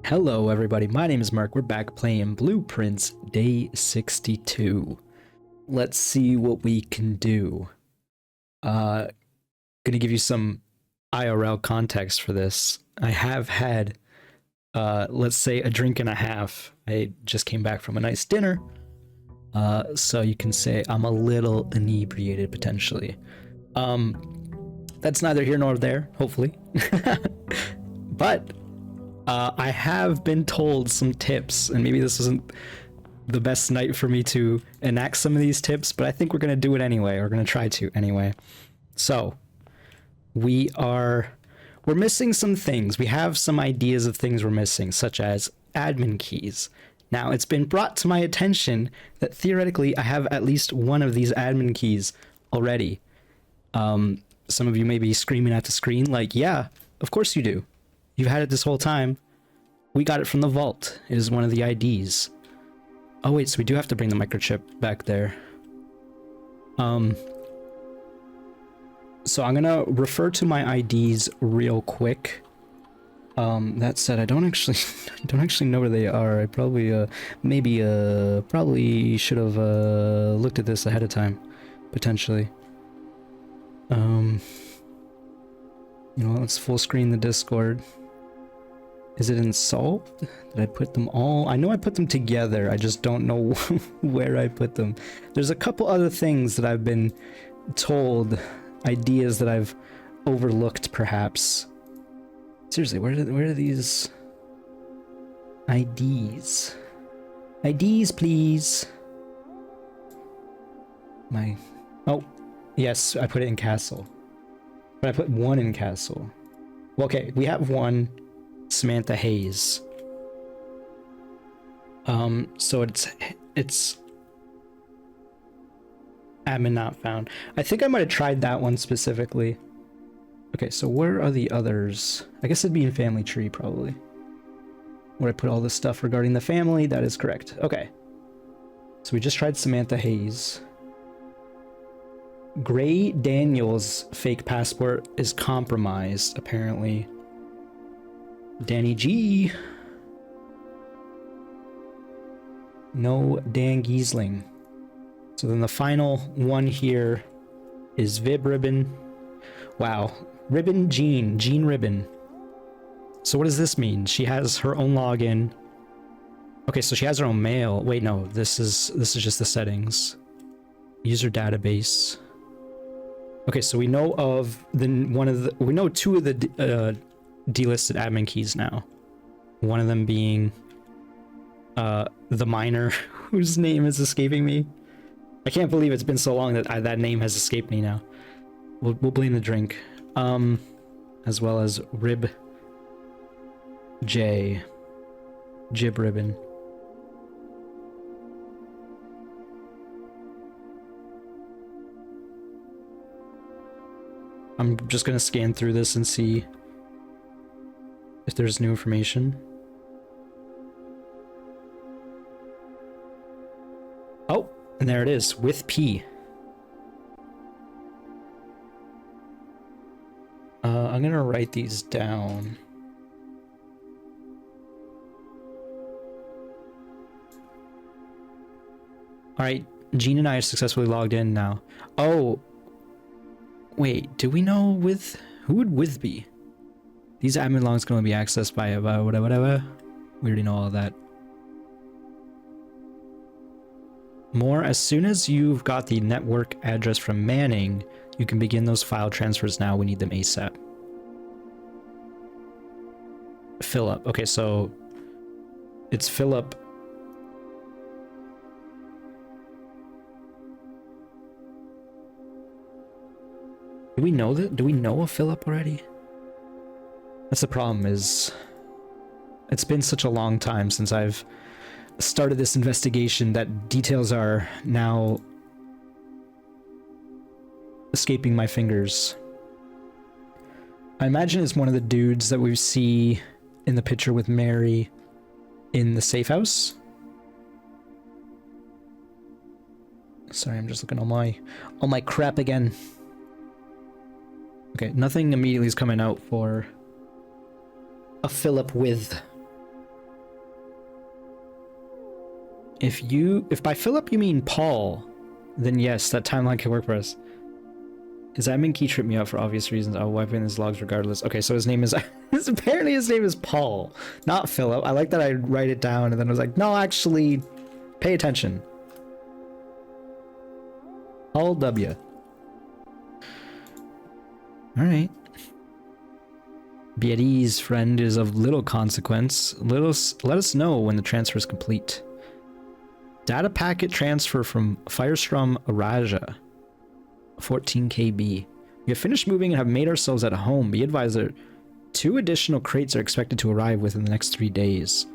Hello everybody, my name is Mark. We're back playing Blueprints Day 62. Let's see what we can do. Gonna give you some IRL context for this. I have had, let's say, a drink and a half. I just came back from a nice dinner. So you can say I'm a little inebriated potentially. That's neither here nor there, hopefully. But I have been told some tips, and maybe this isn't the best night for me to enact some of these tips, but I think we're going to do it anyway. We're going to try to anyway. So we're missing some things. We have some ideas of things we're missing, such as admin keys. Now, it's been brought to my attention that theoretically I have at least one of these admin keys already. Some of you may be screaming at the screen like, yeah, of course you do. You've had it this whole time. We got it from the vault. It is one of the IDs. Oh wait, so we do have to bring the microchip back there. So I'm gonna refer to my IDs real quick. That said, I don't actually know where they are. I probably probably should have looked at this ahead of time, potentially. You know, let's full screen the Discord. Is it in solved? Did I put them all? I know I put them together. I just don't know where I put them. There's a couple other things that I've been told, ideas that I've overlooked perhaps. Seriously, where are these IDs? IDs, please. Oh, yes, I put it in Castle. But I put one in Castle. Well, okay, we have one. Samantha Hayes. So it's admin not found. I think I might have tried that one specifically. Okay, so where are the others? I guess it'd be in family tree probably. Where I put all this stuff regarding the family, that is correct. Okay. So we just tried Samantha Hayes. Gray Daniels' fake passport is compromised, apparently. Danny G. No Dan Giesling. So then the final one here is Vib Ribbon. Wow. Ribbon Jean Ribbon. So what does this mean? She has her own login. Okay, so she has her own mail. Wait, no, this is just the settings. User database. Okay, so we know of we know two of the delisted admin keys now. One of them being the miner whose name is escaping me. I can't believe it's been so long that that name has escaped me now. We'll blame the drink. As well as Rib J. Jib Ribbon. I'm just gonna scan through this and see if there's new information. Oh, and there it is, with P. I'm gonna write these down. Alright, Jean and I are successfully logged in now. Oh, wait, do we know who would with be? These admin logs can only be accessed by whatever. We already know all of that. More, as soon as you've got the network address from Manning, you can begin those file transfers now. We need them ASAP. Philip. Okay, so it's Philip. Do we know that? Do we know of Philip already? That's the problem, is it's been such a long time since I've started this investigation that details are now escaping my fingers. I imagine it's one of the dudes that we see in the picture with Mary in the safe house. Sorry, I'm just looking at all my crap again. Okay, nothing immediately is coming out for a Philip with. If by Philip you mean Paul, then yes, that timeline can work for us. His admin key tripped me out for obvious reasons. I'll wipe in his logs regardless. Okay, so his name is... apparently his name is Paul, not Philip. I like that I write it down and then I was like, no, actually, pay attention. Paul W. Alright. Be at ease, friend, is of little consequence. Let us know when the transfer is complete. Data packet transfer from Firestrom Araja. 14 KB. We have finished moving and have made ourselves at home. Be advised that 2 additional crates are expected to arrive within the next 3 days.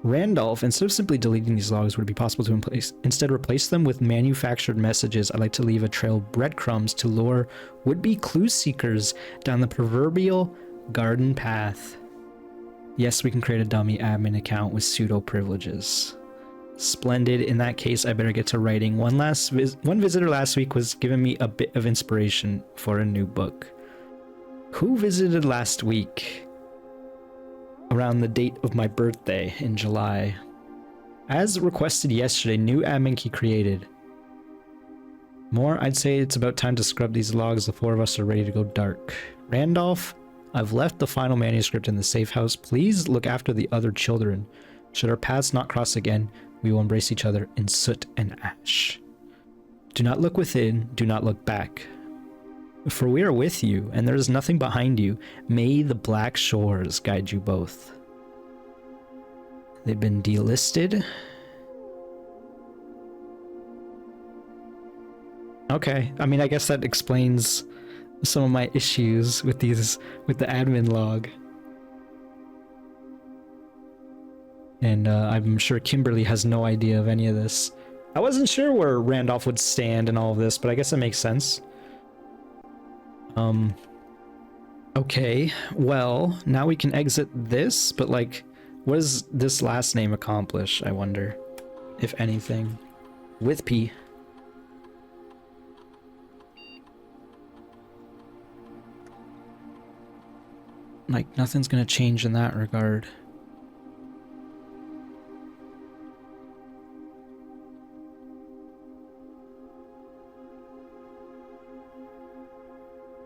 Randolph, instead of simply deleting these logs, would it be possible to instead replace them with manufactured messages? I'd like to leave a trail of breadcrumbs to lure would-be clue seekers down the proverbial garden path. Yes, we can create a dummy admin account with pseudo privileges. Splendid. In that case, I better get to writing. One visitor last week was giving me a bit of inspiration for a new book. Who visited last week? Around the date of my birthday in July. As requested yesterday, new admin key created. More, I'd say it's about time to scrub these logs. The 4 of us are ready to go dark. Randolph, I've left the final manuscript in the safe house. Please look after the other children. Should our paths not cross again, we will embrace each other in soot and ash. Do not look within, do not look back. For we are with you, and there is nothing behind you. May the black shores guide you both. They've been delisted. Okay, I mean, I guess that explains some of my issues with the admin log. And I'm sure Kimberly has no idea of any of this. I wasn't sure where Randolph would stand in all of this, but I guess it makes sense. Okay, well, now we can exit this, but like, what does this last name accomplish, I wonder? If anything. With P. Like, nothing's gonna change in that regard.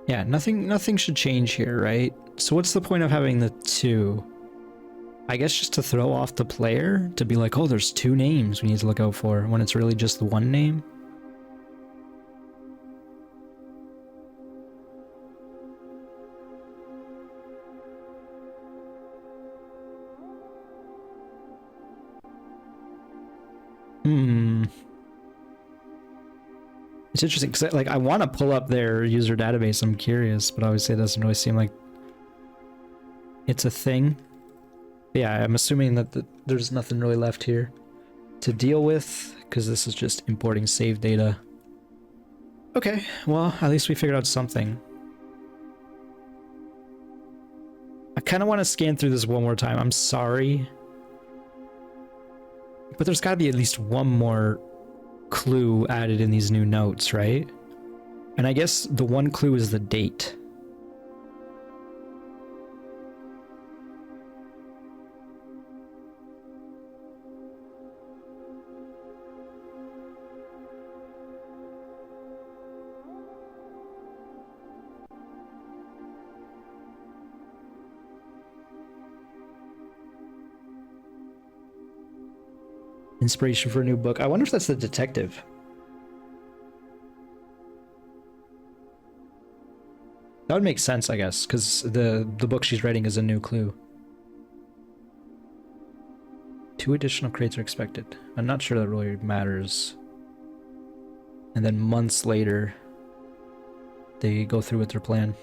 Yeah, nothing should change here, right? So what's the point of having the 2? I guess just to throw off the player, to be like, oh, there's 2 names we need to look out for, when it's really just the 1 name? It's interesting because like I want to pull up their user database. I'm curious, but obviously it doesn't really seem like it's a thing. Yeah, I'm assuming that there's nothing really left here to deal with because this is just importing save data. Okay, well, at least we figured out something. I kind of want to scan through this one more time. I'm sorry. But there's got to be at least one more clue added in these new notes, right? And I guess the one clue is the date. Inspiration for a new book. I wonder if that's the detective. That would make sense, I guess, because the book she's writing is a new clue. 2 additional crates are expected. I'm not sure that really matters. And then months later, they go through with their plan.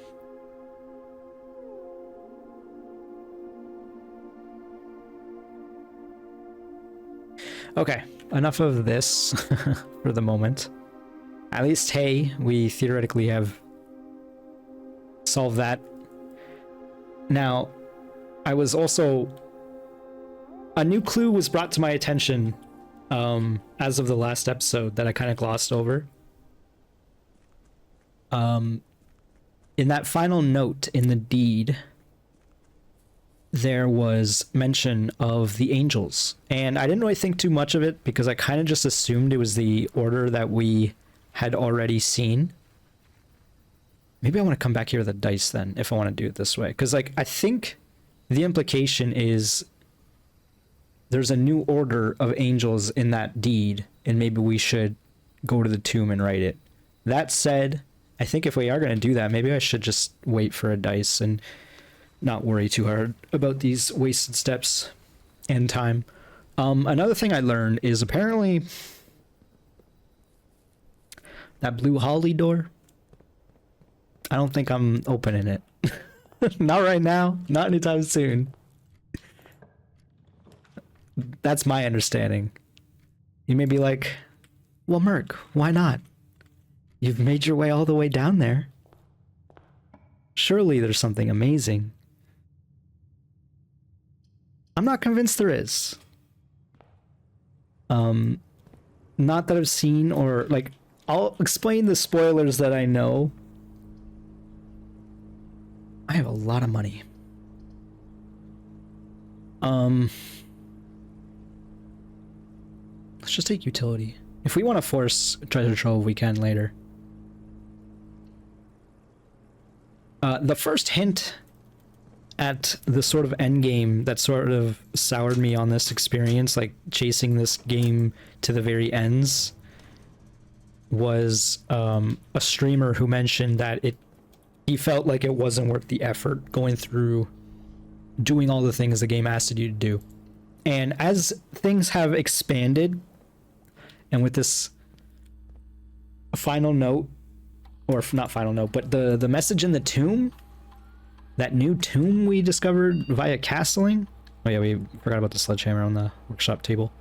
Okay, enough of this for the moment. At least, hey, we theoretically have solved that. Now, I was also... A new clue was brought to my attention as of the last episode that I kind of glossed over. In that final note in the deed, there was mention of the angels. And I didn't really think too much of it because I kind of just assumed it was the order that we had already seen. Maybe I want to come back here with a dice then, if I want to do it this way. Because, like, I think the implication is there's a new order of angels in that deed, and maybe we should go to the tomb and write it. That said, I think if we are going to do that, maybe I should just wait for a dice and not worry too hard about these wasted steps and time. Another thing I learned is apparently that blue holly door, I don't think I'm opening it. Not right now, not anytime soon. That's my understanding. You may be like, well, Merc, why not? You've made your way all the way down there. Surely there's something amazing. I'm not convinced there is. Not that I've seen or like, I'll explain the spoilers that I know. I have a lot of money. Let's just take utility. If we want to force treasure trove, we can later. The first hint at the sort of end game that sort of soured me on this experience, like chasing this game to the very ends, was a streamer who mentioned that he felt like it wasn't worth the effort going through doing all the things the game asked you to do. And as things have expanded, and with this final note, or not final note, but the message in the tomb, that new tomb we discovered via castling. Oh yeah, we forgot about the sledgehammer on the workshop table.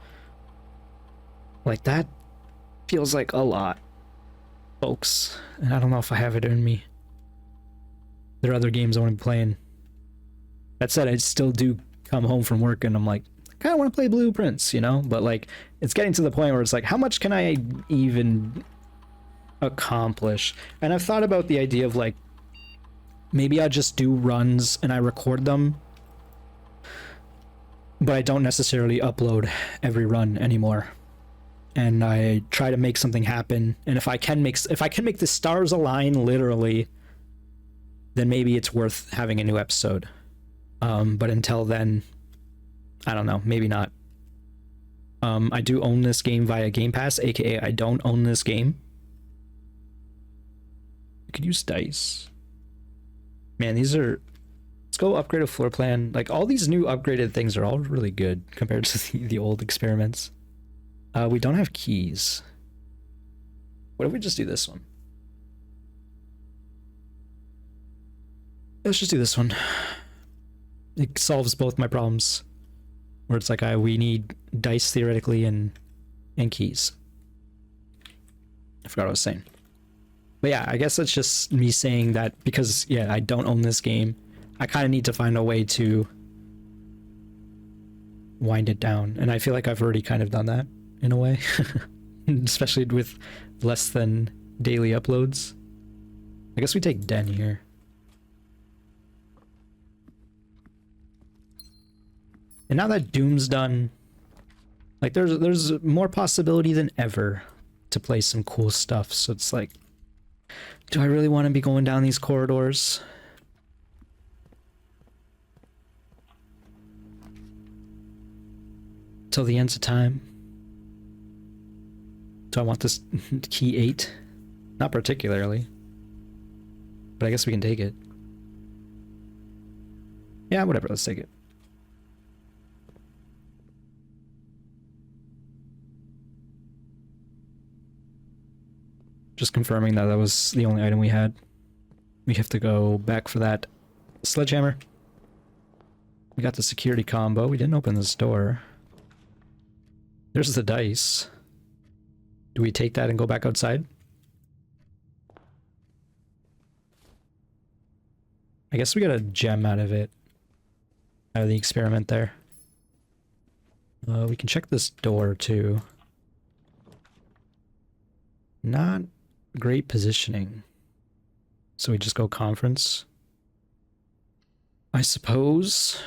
Like, that feels like a lot, folks. And I don't know if I have it in me. There are other games I want to be playing. That said, I still do come home from work and I'm like, I kind of want to play Blueprints, you know? But like, it's getting to the point where it's like, how much can I even accomplish? And I've thought about the idea of like, maybe I just do runs and I record them, but I don't necessarily upload every run anymore. And I try to make something happen. And if I can make the stars align literally, then maybe it's worth having a new episode. But until then, I don't know, maybe not. I do own this game via Game Pass, aka I don't own this game. You could use dice. Man, these are... Let's go upgrade a floor plan. Like, all these new upgraded things are all really good compared to the old experiments. We don't have keys. What if we just do this one? Let's just do this one. It solves both my problems. Where it's like, we need dice theoretically and keys. I forgot what I was saying. But yeah, I guess that's just me saying that because, yeah, I don't own this game. I kind of need to find a way to wind it down. And I feel like I've already kind of done that in a way. Especially with less than daily uploads. I guess we take Den here. And now that Doom's done, like there's more possibility than ever to play some cool stuff. So it's like, do I really want to be going down these corridors? Till the ends of time? Do I want this key 8? Not particularly. But I guess we can take it. Yeah, whatever, let's take it. Just confirming that was the only item we had. We have to go back for that sledgehammer. We got the security combo. We didn't open this door. There's the dice. Do we take that and go back outside? I guess we got a gem out of it. Out of the experiment there. We can check this door too. Not great positioning. So we just go conference. I suppose.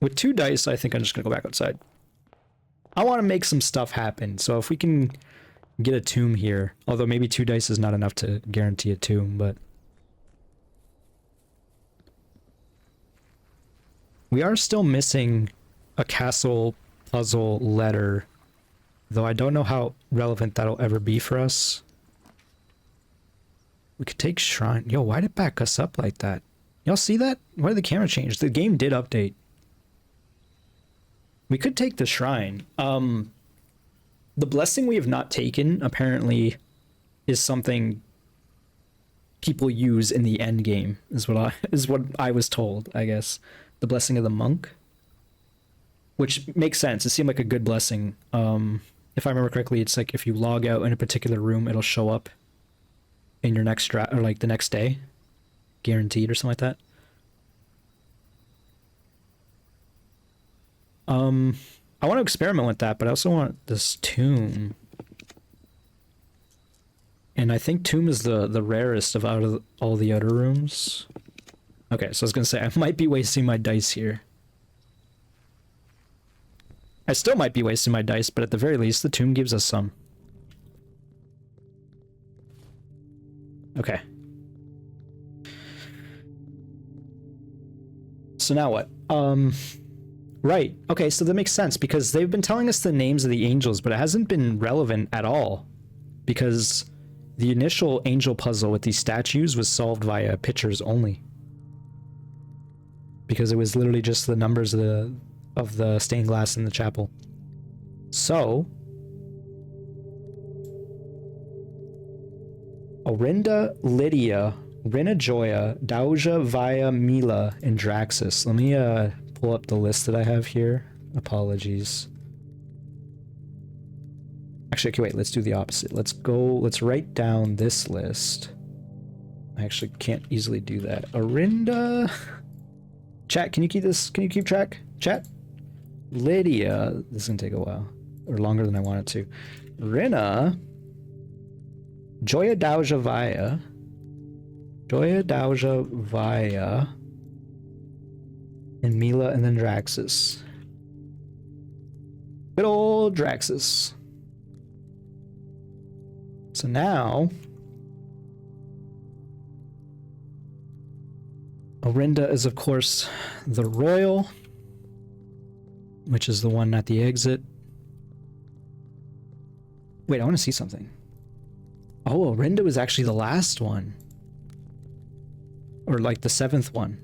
With 2 dice, I think I'm just gonna go back outside. I want to make some stuff happen, so if we can get a tomb here, although maybe 2 dice is not enough to guarantee a tomb, but we are still missing a castle puzzle letter, though I don't know how relevant that'll ever be for us. We could take shrine. Yo, why'd it back us up like that? Y'all see that? Why did the camera change? The game did update. We could take the shrine. The blessing we have not taken, apparently, is something people use in the end game, is what I was told, I guess. The blessing of the monk. Which makes sense. It seemed like a good blessing. If I remember correctly, it's like if you log out in a particular room, it'll show up in your next or like the next day. Guaranteed or something like that. I want to experiment with that, but I also want this tomb. And I think tomb is the rarest of out of all the other rooms. Okay, so I was gonna say I might be wasting my dice here. I still might be wasting my dice, but at the very least, the tomb gives us some. Okay. So now what? Right. Okay, so that makes sense because they've been telling us the names of the angels, but it hasn't been relevant at all because the initial angel puzzle with these statues was solved via pictures only. Because it was literally just the numbers of the stained glass in the chapel. So Orinda, Lydia, Rina Joya, Dauja, Vaya, Mila, and Draxus. Let me pull up the list that I have here. Apologies. Actually, okay, wait, let's do the opposite. Let's write down this list. I actually can't easily do that. Orinda. Chat, can you keep track? Chat? Lydia. This is gonna take a while. Or longer than I want it to. Rina. Joya Dauja Vaya. Joya Dauja Vaya. And Mila and then Draxus. Good old Draxus. So now Orinda is of course the royal, which is the one at the exit. Wait, I want to see something. Oh, Orinda was actually the last one. Or like the 7th one.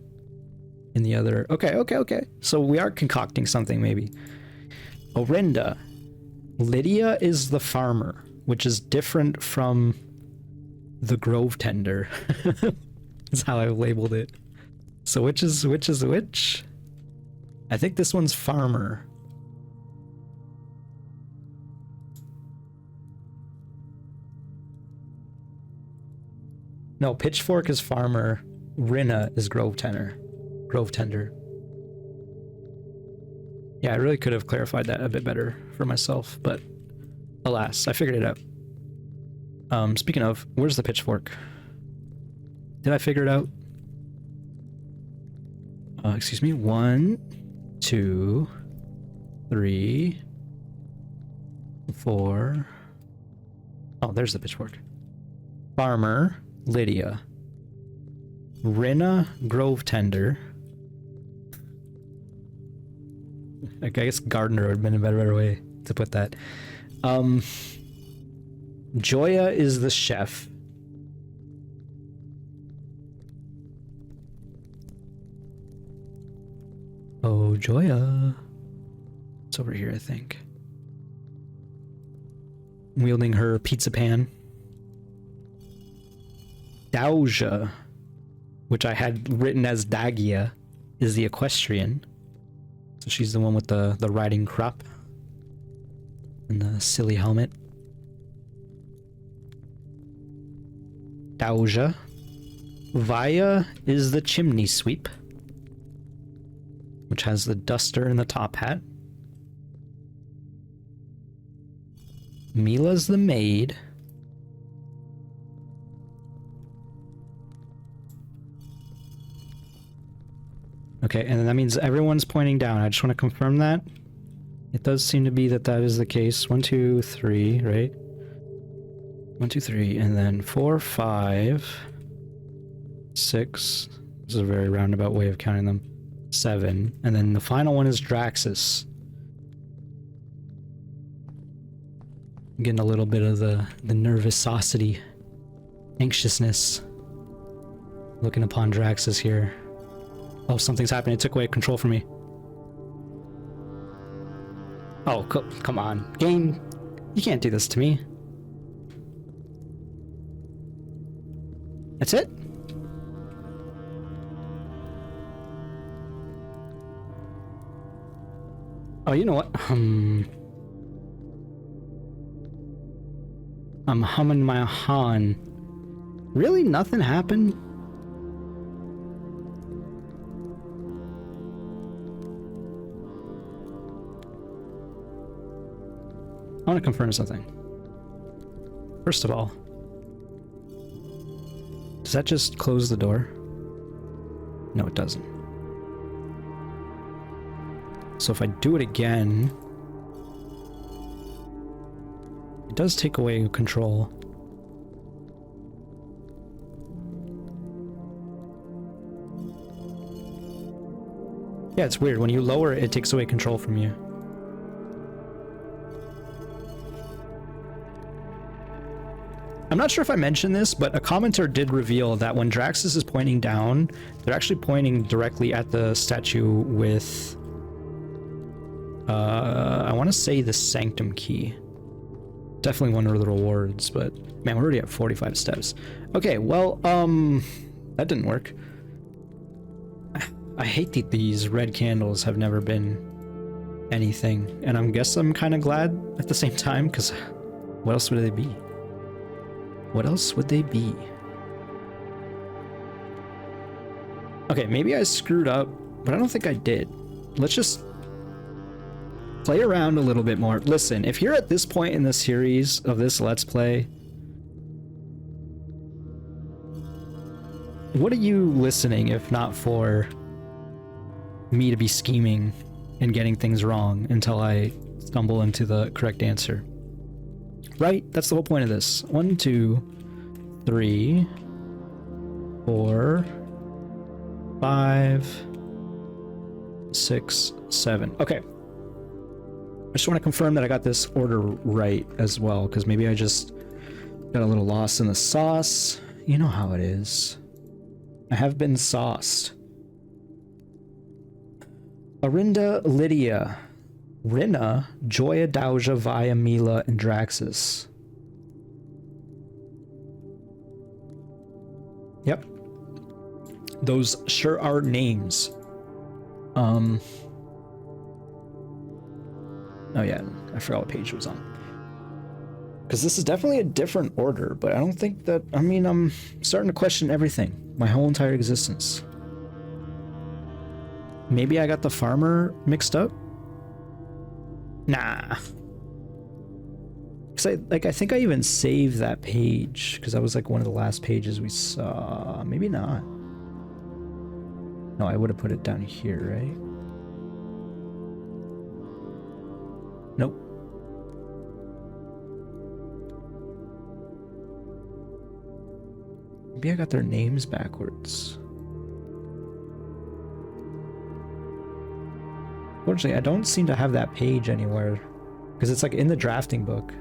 In the other... Okay. So we are concocting something, maybe. Orinda. Lydia is the farmer, which is different from the grove tender. That's how I labeled it. So which is which? I think this one's farmer. No, pitchfork is farmer. Rina is grove tender. Yeah, I really could have clarified that a bit better for myself, but alas, I figured it out. Speaking of, where's the pitchfork? Did I figure it out? Excuse me. 1, 2, 3, 4. Oh, there's the pitchfork. Farmer, Lydia. Rina, grove tender. I guess gardener would have been a better way to put that. Joya is the chef. Oh, Joya. It's over here, I think. Wielding her pizza pan. Dauja, which I had written as Dagia, is the equestrian. So she's the one with the riding crop and the silly helmet. Dauja. Vaya is the chimney sweep, which has the duster and the top hat. Mila's the maid. Okay, and then that means everyone's pointing down. I just want to confirm that. It does seem to be that that is the case. 1, 2, 3, right? 1, 2, 3, and then 4, 5, 6. This is a very roundabout way of counting them. 7, and then the final one is Draxus. I'm getting a little bit of the nervousity, anxiousness. Looking upon Draxus here. Oh, something's happening. It took away control from me. Oh, come on. Game, you can't do this to me. That's it? Oh, you know what? I'm humming my Han. Really? Nothing happened? I want to confirm something. First of all, does that just close the door? No, it doesn't. So if I do it again, it does take away control. Yeah, it's weird. When you lower it, it takes away control from you. I'm not sure if I mentioned this, but a commenter did reveal that when Draxus is pointing down, they're actually pointing directly at the statue with, I want to say the Sanctum Key. Definitely one of the rewards, but man, we're already at 45 steps. Okay, well, that didn't work. I hate that these red candles have never been anything, and I guess I'm kind of glad at the same time, because what else would they be? What else would they be? Okay, maybe I screwed up, but I don't think I did. Let's just play around a little bit more. Listen, if you're at this point in the series of this Let's Play, what are you listening if not for me to be scheming and getting things wrong until I stumble into the correct answer? Right? That's the whole point of this. 1, 2, 3, 4, 5, 6, 7. Okay. I just want to confirm that I got this order right as well, because maybe I just got a little lost in the sauce. You know how it is. I have been sauced. Arinda, Lydia, Rinna, Joya, Doja, Vaya, Mila, and Draxus. Yep. Those sure are names. Oh yeah, I forgot what page it was on. Because this is definitely a different order, but I don't think that... I mean, I'm starting to question everything. My whole entire existence. Maybe I got the farmer mixed up? Nah. Cause I think I even saved that page because that was like one of the last pages we saw. Maybe not. No, I would have put it down here, right? Nope. Maybe I got their names backwards. Fortunately, I don't seem to have that page anywhere because it's like in the drafting book.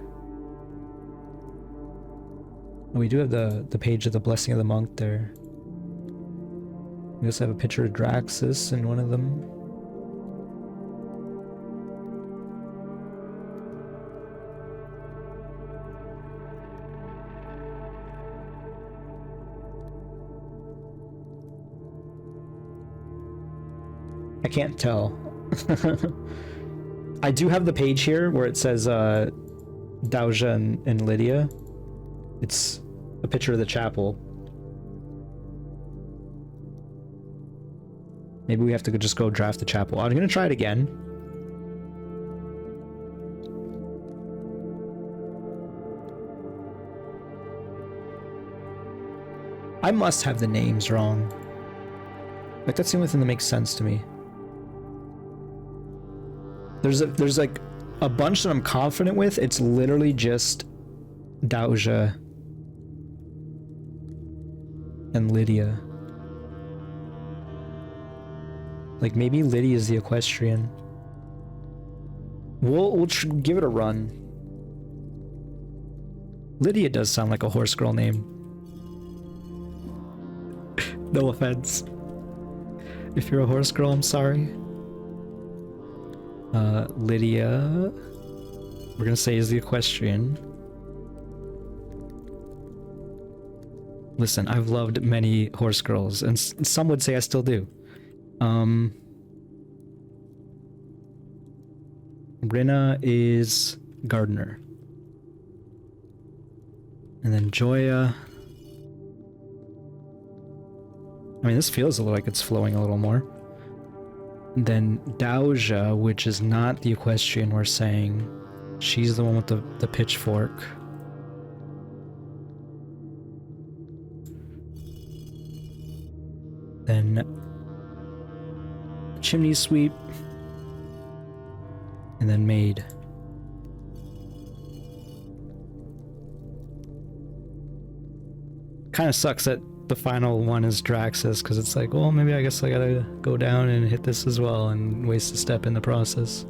We do have the page of the Blessing of the Monk there. We also have a picture of Draxus in one of them. I can't tell. I do have the page here where it says Doja and Lydia. It's a picture of the chapel. Maybe we have to just go draft the chapel. I'm gonna try it again. I must have the names wrong. Like, that's the only thing that makes sense to me. There's like a bunch that I'm confident with. It's literally just Doja and Lydia. Like, maybe Lydia is the equestrian. We'll give it a run. Lydia does sound like a horse girl name. No offense. If you're a horse girl, I'm sorry. Lydia, we're gonna say is the equestrian. Listen, I've loved many horse girls, and some would say I still do. Rinna is gardener. And then Joya. I mean, this feels a little like it's flowing a little more. And then Doja, which is not the equestrian we're saying. She's the one with the pitchfork. Then chimney sweep. And then maid. Kind of sucks that the final one is Draxus, because it's like, well, maybe I guess I gotta go down and hit this as well and waste a step in the process.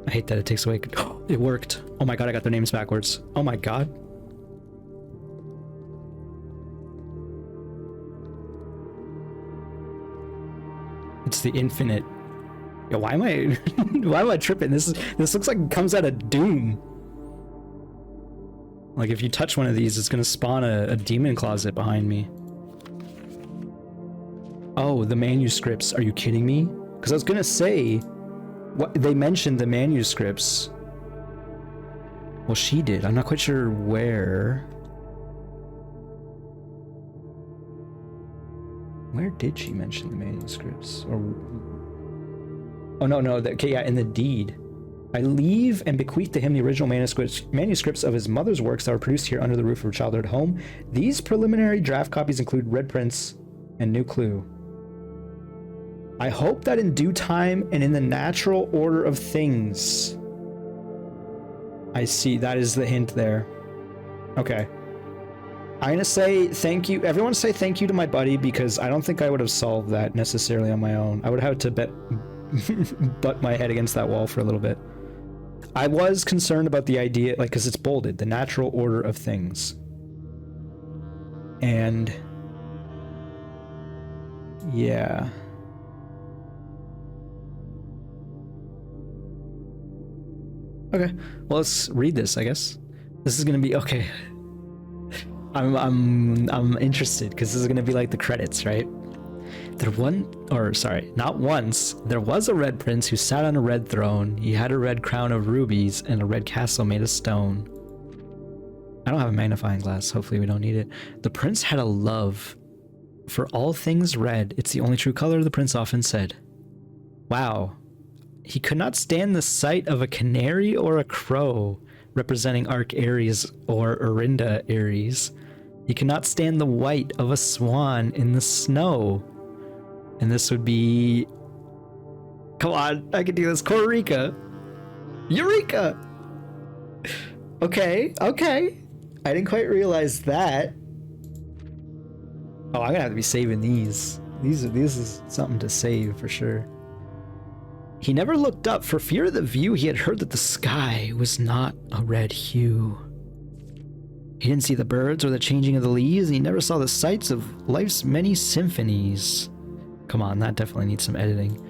I hate that it takes away. Oh, it worked. Oh my god, I got their names backwards. Oh my god. It's the infinite. Yo, why am I why am I tripping? This looks like it comes out of Doom. Like, if you touch one of these, it's gonna spawn a demon closet behind me. Oh, the manuscripts. Are you kidding me? Because I was gonna say, what they mentioned the manuscripts. Well, she did. I'm not quite sure where. Where did she mention the manuscripts? Or oh no, okay, yeah, in the deed. I leave and bequeath to him the original manuscripts of his mother's works that were produced here under the roof of her childhood home. These preliminary draft copies include Red Prince and New Clue. I hope that in due time and in the natural order of things. I see, that is the hint there. Okay. I'm gonna say thank you. Everyone say thank you to my buddy, because I don't think I would have solved that necessarily on my own. I would have to butt my head against that wall for a little bit. I was concerned about the idea, like, because it's bolded, the natural order of things. And yeah. Okay, well, let's read this, I guess. This is gonna be okay. I'm interested, because this is gonna be like the credits, right? Not once, there was a red prince who sat on a red throne. He had a red crown of rubies and a red castle made of stone. I don't have a magnifying glass. Hopefully we don't need it. The prince had a love for all things red. It's the only true color, the prince often said. Wow. He could not stand the sight of a canary or a crow, representing Arc Aries or Orinda Aries. He could not stand the white of a swan in the snow. And this would be... Come on, I can do this. Korrika. Eureka! Okay. I didn't quite realize that. Oh, I'm gonna have to be saving these. This is something to save for sure. He never looked up for fear of the view. He had heard that the sky was not a red hue. He didn't see the birds or the changing of the leaves, and he never saw the sights of life's many symphonies. Come on, that definitely needs some editing.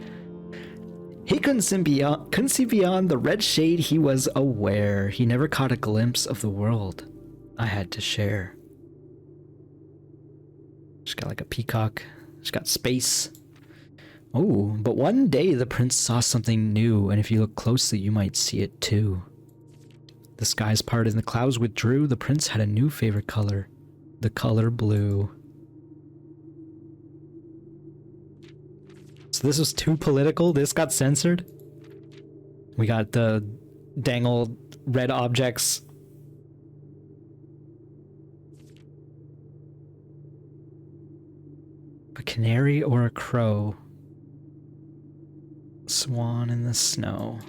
He couldn't see beyond the red shade. He was aware. He never caught a glimpse of the world I had to share. She's got like a peacock. She's got space. Oh, but one day the prince saw something new, and if you look closely, you might see it too. The skies parted and the clouds withdrew. The prince had a new favorite color, the color blue. So this was too political. This got censored. We got the dangled red objects. canary or a crow? Swan in the snow.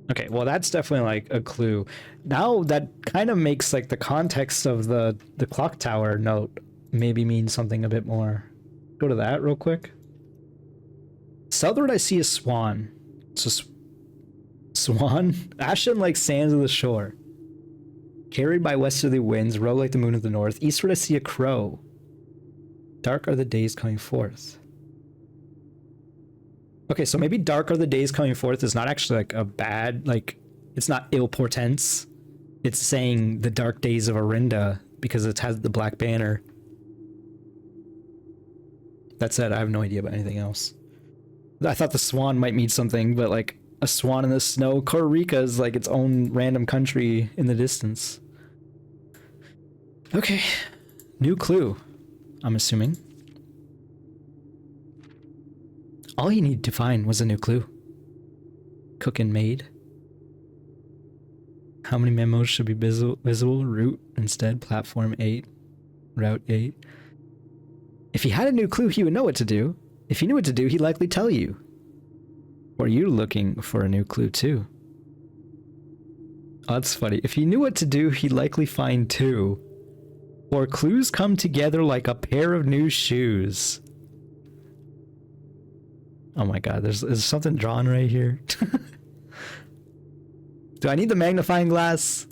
Okay, well that's definitely like a clue. Now that kind of makes like the context of the clock tower note maybe mean something a bit more. Go to that real quick. Southward I see a swan. So swan? Ashen like sands of the shore. Carried by westerly winds, row like the moon of the north. Eastward I see a crow. Dark are the days coming forth. Okay, so maybe dark are the days coming forth is not actually like a bad, like, it's not ill portents. It's saying the dark days of Orinda because it has the black banner. That said, I have no idea about anything else. I thought the swan might mean something, but like a swan in the snow. Costa Rica is like its own random country in the distance. Okay, new clue, I'm assuming. All you need to find was a new clue. Cook and maid. How many memos should be visible? Route instead, platform 8, route 8. If he had a new clue, he would know what to do. If he knew what to do, he'd likely tell you. Or you looking for a new clue too? Oh, that's funny. If he knew what to do, he'd likely find two. Or clues come together like a pair of new shoes. Oh my god, there's something drawn right here. Do I need the magnifying glass?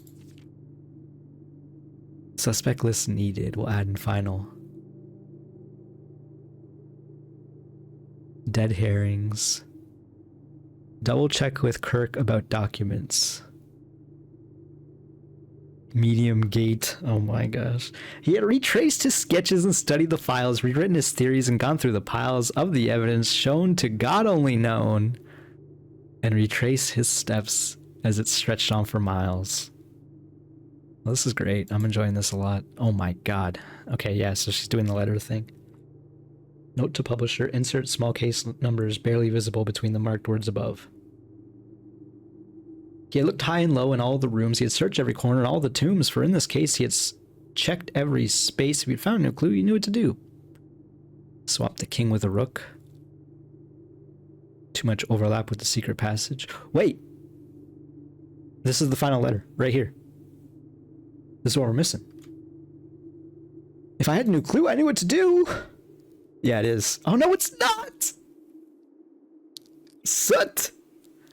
Suspect list needed. We'll add in final. Dead herrings. Double check with Kirk about documents. Medium gate. Oh my gosh. He had retraced his sketches and studied the files, rewritten his theories, and gone through the piles of the evidence shown to God only known, and retraced his steps as it stretched on for miles. Well, this is great. I'm enjoying this a lot. Oh my god. Okay, yeah, so she's doing the letter thing. Note to publisher, insert small case numbers barely visible between the marked words above. He had looked high and low in all the rooms. He had searched every corner and all the tombs, for in this case he had checked every space. If he'd found no clue, he knew what to do. Swap the king with a rook. Too much overlap with the secret passage. Wait! This is the final letter, right here. This is what we're missing. If I had a new clue, I knew what to do! Yeah, it is. Oh no, it's not! Soot!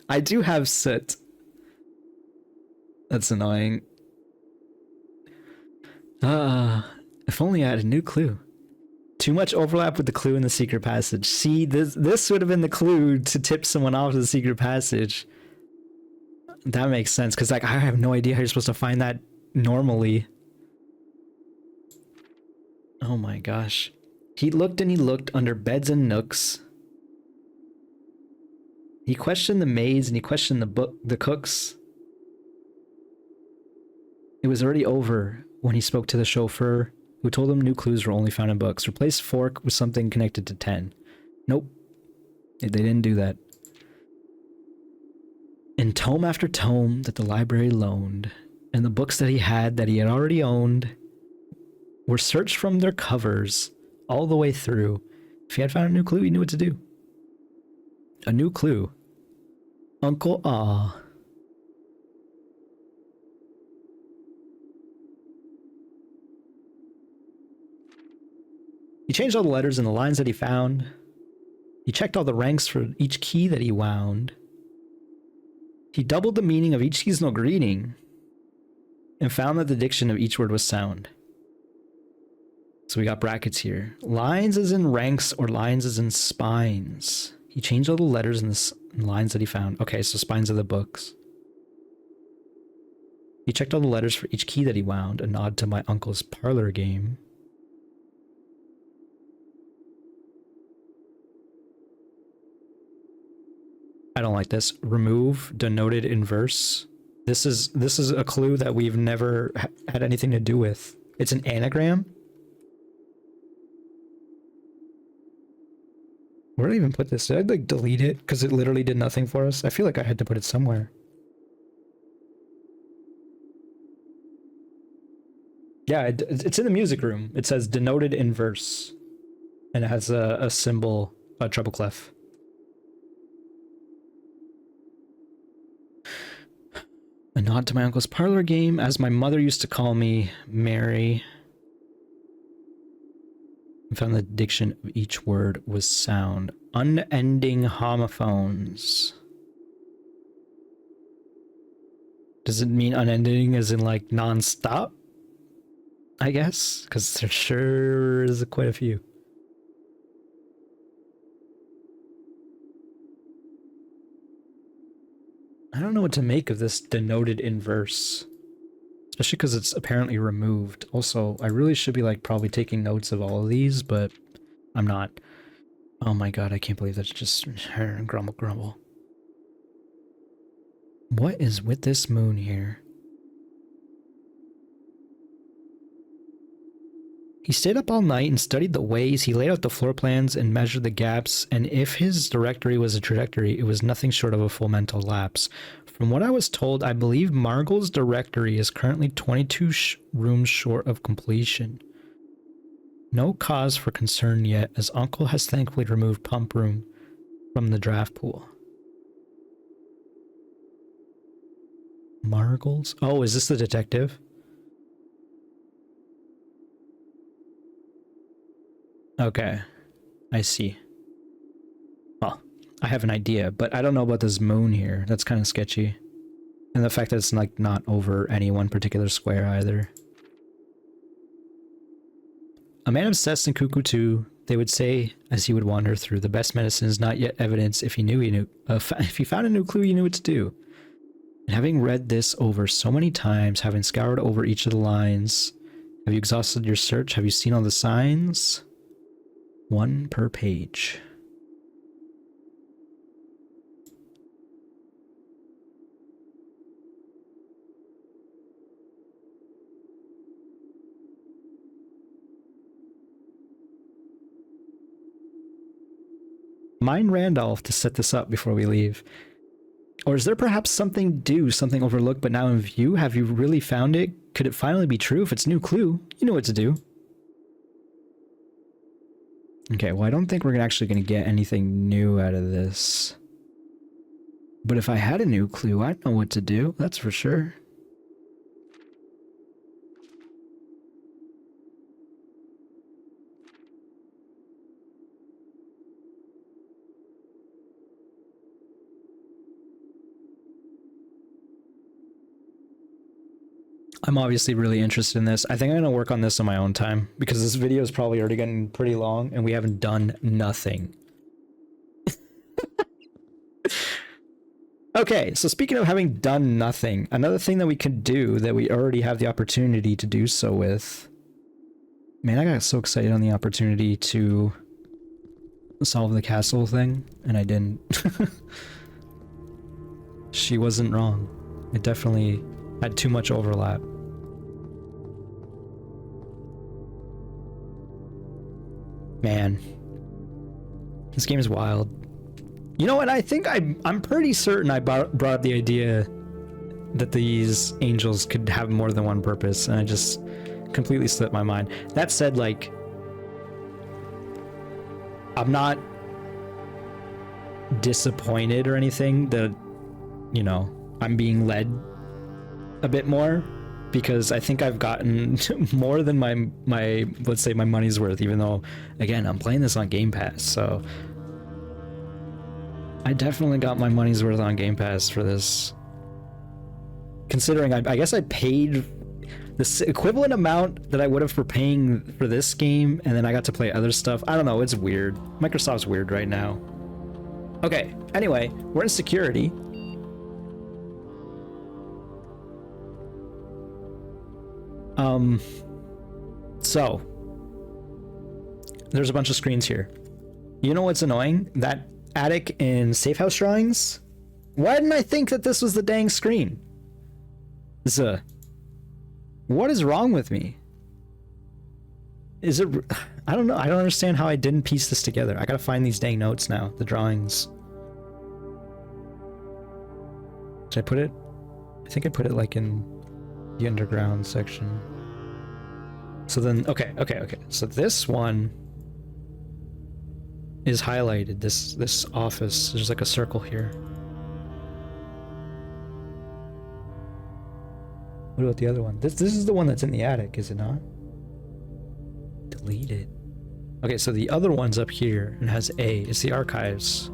I do have soot. That's annoying. If only I had a new clue. Too much overlap with the clue in the secret passage. See, this would have been the clue to tip someone off to the secret passage. That makes sense, because like I have no idea how you're supposed to find that normally. Oh my gosh. He looked and he looked under beds and nooks. He questioned the maids and he questioned the cooks. It was already over when he spoke to the chauffeur, who told him new clues were only found in books. Replace fork with something connected to 10. Nope. They didn't do that. In tome after tome that the library loaned, and the books that he had already owned, were searched from their covers all the way through. If he had found a new clue, he knew what to do. A new clue. Uncle Ah. He changed all the letters and the lines that he found. He checked all the ranks for each key that he wound. He doubled the meaning of each seasonal greeting and found that the diction of each word was sound. So we got brackets here. Lines as in ranks or lines as in spines. He changed all the letters and the lines that he found. Okay, so spines are the books. He checked all the letters for each key that he wound, a nod to my uncle's parlor game. I don't like this. Remove denoted in verse. This is a clue that we've never had anything to do with. It's an anagram. Where did I even put this? Did I like delete it because it literally did nothing for us? I feel like I had to put it somewhere. Yeah, it's in the music room. It says denoted in verse. And it has a symbol, a treble clef. A nod to my uncle's parlor game, as my mother used to call me, Mary. I found the diction of each word was sound. Unending homophones. Does it mean unending as in like non-stop? I guess, because there sure is quite a few. I don't know what to make of this denoted in verse. Especially because it's apparently removed. Also, I really should be like probably taking notes of all of these, but I'm not. Oh my god, I can't believe that's just grumble grumble. What is with this moon here? He stayed up all night and studied the ways. He laid out the floor plans and measured the gaps, and if his directory was a trajectory, it was nothing short of a full mental lapse. From what I was told, I believe Margle's directory is currently 22 rooms short of completion. No cause for concern yet, as Uncle has thankfully removed Pump Room from the draft pool. Margles? Oh, is this the detective? Okay, I see. Well, I have an idea, but I don't know about this moon here. That's kind of sketchy. And the fact that it's like not over any one particular square either. A man obsessed in Cuckoo 2, they would say, as he would wander through, the best medicine is not yet evidence. If he knew, he knew. If he found a new clue, he knew what to do. And having read this over so many times, having scoured over each of the lines, have you exhausted your search? Have you seen all the signs? One per page. Mind Randolph to set this up before we leave. Or is there perhaps something due, something overlooked but now in view? Have you really found it? Could it finally be true? If it's a new clue, you know what to do. Okay, well, I don't think we're actually going to get anything new out of this. But if I had a new clue, I'd know what to do, that's for sure. I'm obviously really interested in this. I think I'm going to work on this on my own time because this video is probably already getting pretty long and we haven't done nothing. Okay, so speaking of having done nothing, another thing that we could do that we already have the opportunity to do so with. Man, I got so excited on the opportunity to solve the castle thing and I didn't. She wasn't wrong. It definitely had too much overlap. Man, this game is wild. You know what? I think I'm pretty certain I brought up the idea that these angels could have more than one purpose, and I just completely slipped my mind. That said, like, I'm not disappointed or anything that, you know, I'm being led a bit more, because I think I've gotten more than my let's say my money's worth, even though, again, I'm playing this on Game Pass, so I definitely got my money's worth on Game Pass for this. Considering I guess I paid the equivalent amount that I would have for paying for this game, and then I got to play other stuff. I don't know, it's weird. Microsoft's weird right now. Okay, anyway, we're in security. So there's a bunch of screens here. You know what's annoying? That attic in Safe House Drawings? Why didn't I think that this was the dang screen? What is wrong with me? Is it... I don't know. I don't understand how I didn't piece this together. I gotta find these dang notes now. The drawings. Did I put it? I think I put it like in the underground section. So then, okay. So this one is highlighted. This office. There's like a circle here. What about the other one? This is the one that's in the attic, is it not? Delete it. Okay, so the other one's up here and has A. It's the archives.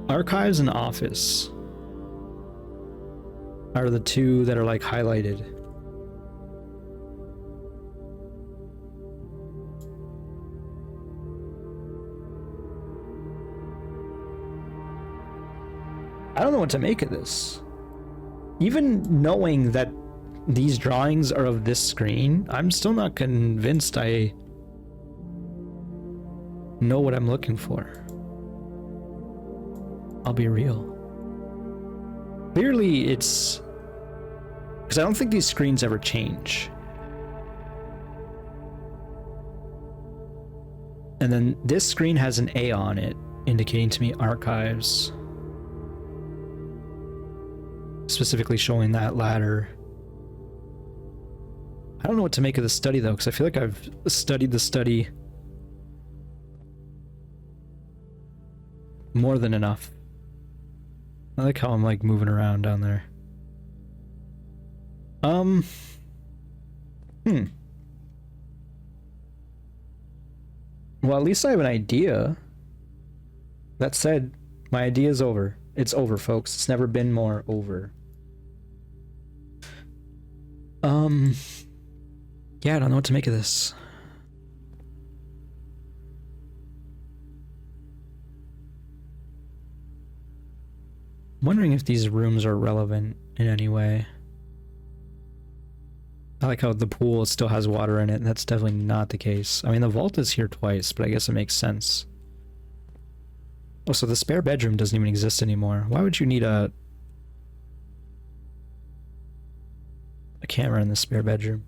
Archives and office are the two that are like highlighted. I don't know what to make of this. Even knowing that these drawings are of this screen, I'm still not convinced I know what I'm looking for. I'll be real. Clearly it's... because I don't think these screens ever change. And then this screen has an A on it, indicating to me archives. Specifically showing that ladder. I don't know what to make of the study though, because I feel like I've studied the study more than enough. I like how I'm like moving around down there. Well, at least I have an idea. That said, my idea is over. It's over, folks. It's never been more over. Yeah, I don't know what to make of this. I'm wondering if these rooms are relevant in any way. I like how the pool still has water in it, and that's definitely not the case. I mean, the vault is here twice, but I guess it makes sense. Oh, so the spare bedroom doesn't even exist anymore. Why would you need a camera in the spare bedroom?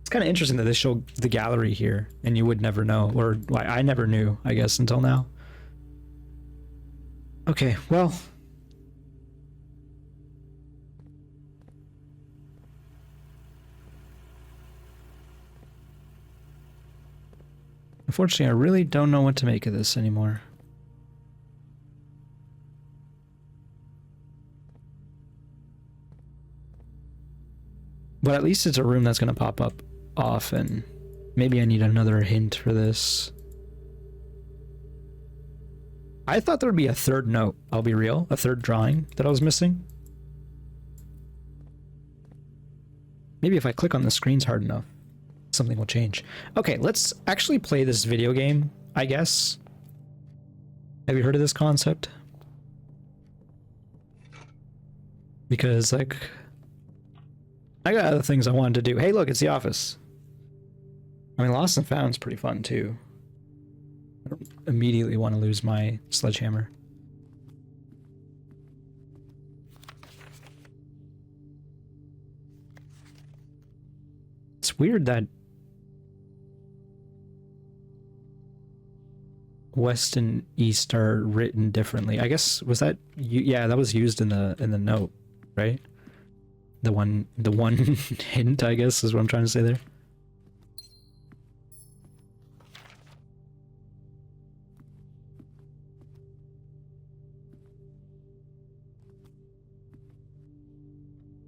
It's kind of interesting that they show the gallery here, and you would never know, or well, I never knew, I guess, until now. Okay, well... unfortunately, I really don't know what to make of this anymore. But at least it's a room that's going to pop up often. Maybe I need another hint for this. I thought there would be a third note, I'll be real. A third drawing that I was missing. Maybe if I click on the screens hard enough, something will change. Okay, let's actually play this video game, I guess. Have you heard of this concept? Because, like... I got other things I wanted to do. Hey, look, it's The Office. I mean, Lost and Found's pretty fun, too. I don't immediately want to lose my sledgehammer. It's weird that West and East are written differently. I guess, was that... yeah, that was used in the note, right? The one hint, I guess, is what I'm trying to say there.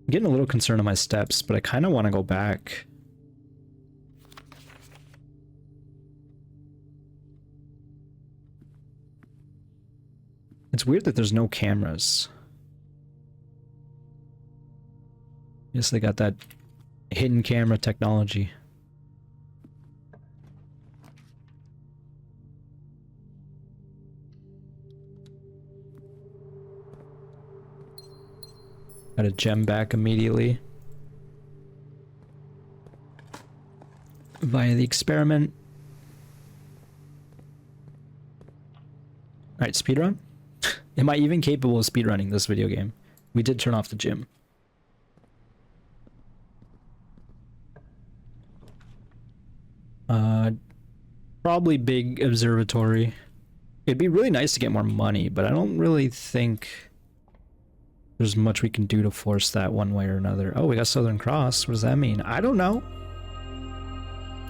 I'm getting a little concerned on my steps, but I kind of want to go back. It's weird that there's no cameras. Yes, they got that hidden camera technology. Got a gem back immediately. Via the experiment. Alright, speedrun? Am I even capable of speedrunning this video game? We did turn off the gym. Probably big observatory. It'd be really nice to get more money, but I don't really think there's much we can do to force that one way or another. Oh, we got Southern Cross. What does that mean? I don't know.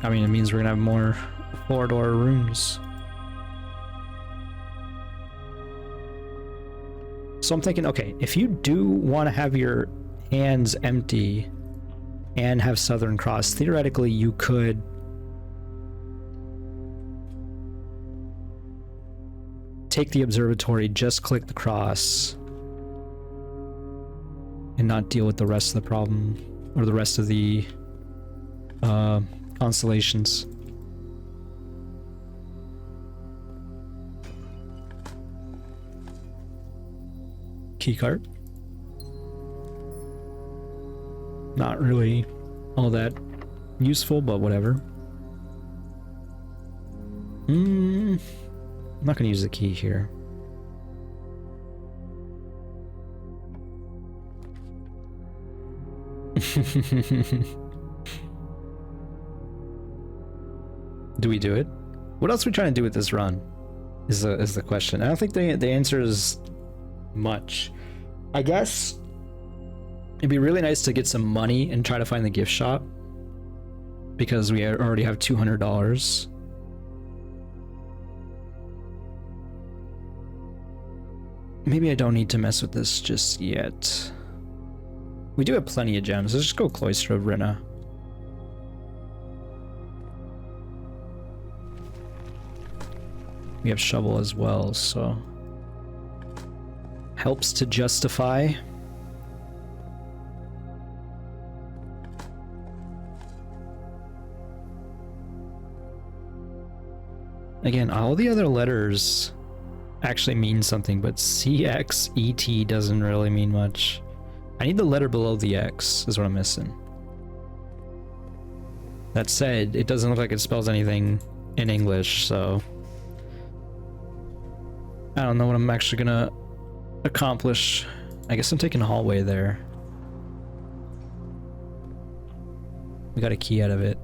I mean, it means we're gonna have more four-door rooms. So I'm thinking, okay, if you do want to have your hands empty and have Southern Cross, theoretically you could take the observatory, just click the cross, and not deal with the rest of the problem, or the rest of the constellations. Keycard. Not really all that useful, but whatever. I'm not gonna use the key here. Do we do it? What else are we trying to do with this run? Is the question. I don't think the answer is much. I guess it'd be really nice to get some money and try to find the gift shop, because we already have $200. Maybe I don't need to mess with this just yet. We do have plenty of gems. Let's just go Cloister of Rinna. We have Shovel as well, so helps to justify. Again, all the other letters actually mean something, but CXET doesn't really mean much. I need the letter below the X is what I'm missing. That said, it doesn't look like it spells anything in English, so I don't know what I'm actually gonna accomplish. I guess I'm taking a hallway there. We got a key out of it.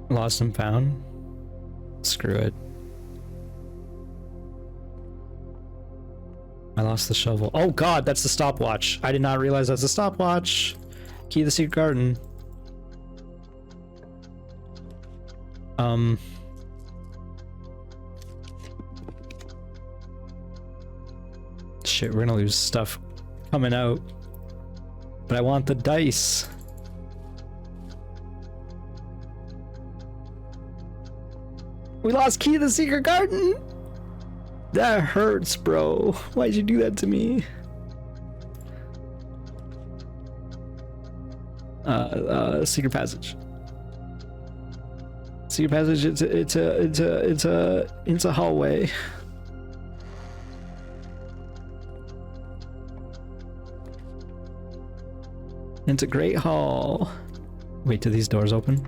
Lost and found? Screw it. I lost the shovel. Oh god, that's the stopwatch. I did not realize that's a stopwatch. Key to the secret garden. Shit, we're gonna lose stuff coming out. But I want the dice. We lost key to the secret garden! That hurts, bro. Why'd you do that to me? Secret passage. Secret passage, it's a hallway. It's a great hall. Wait, do these doors open?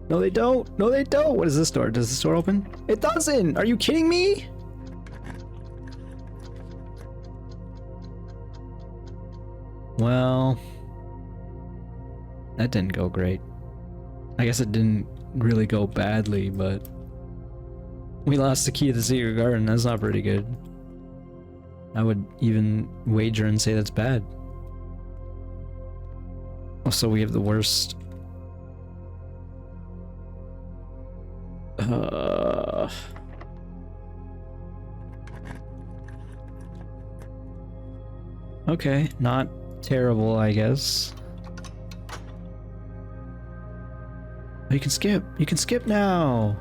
No, they don't. No, they don't. What is this door? Does this door open? It doesn't. Are you kidding me? Well, that didn't go great. I guess it didn't really go badly, but we lost the key to the secret garden. That's not pretty good. I would even wager and say that's bad. Also, we have the worst. Okay, not terrible, I guess. Oh, you can skip. You can skip now.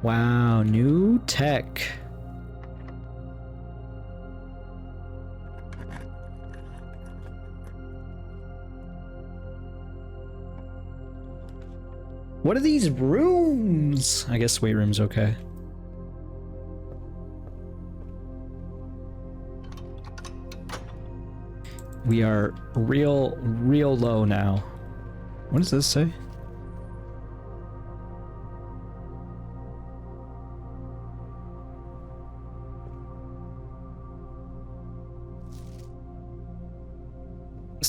Wow, new tech. What are these rooms? I guess weight room's okay. We are real low now. What does this say?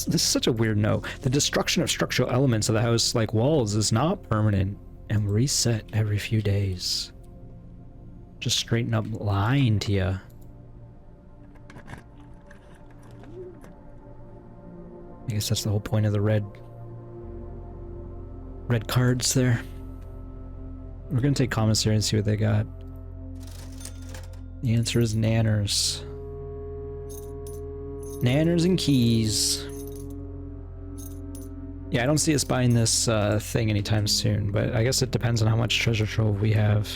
This is such a weird note. The destruction of structural elements of the house, like walls, is not permanent and reset every few days. Just straighten up lying to you. I guess that's the whole point of the red. red cards there. We're gonna take commissary and see what they got. The answer is nanners. Nanners and keys. Yeah, I don't see us buying this thing anytime soon, but I guess it depends on how much treasure trove we have.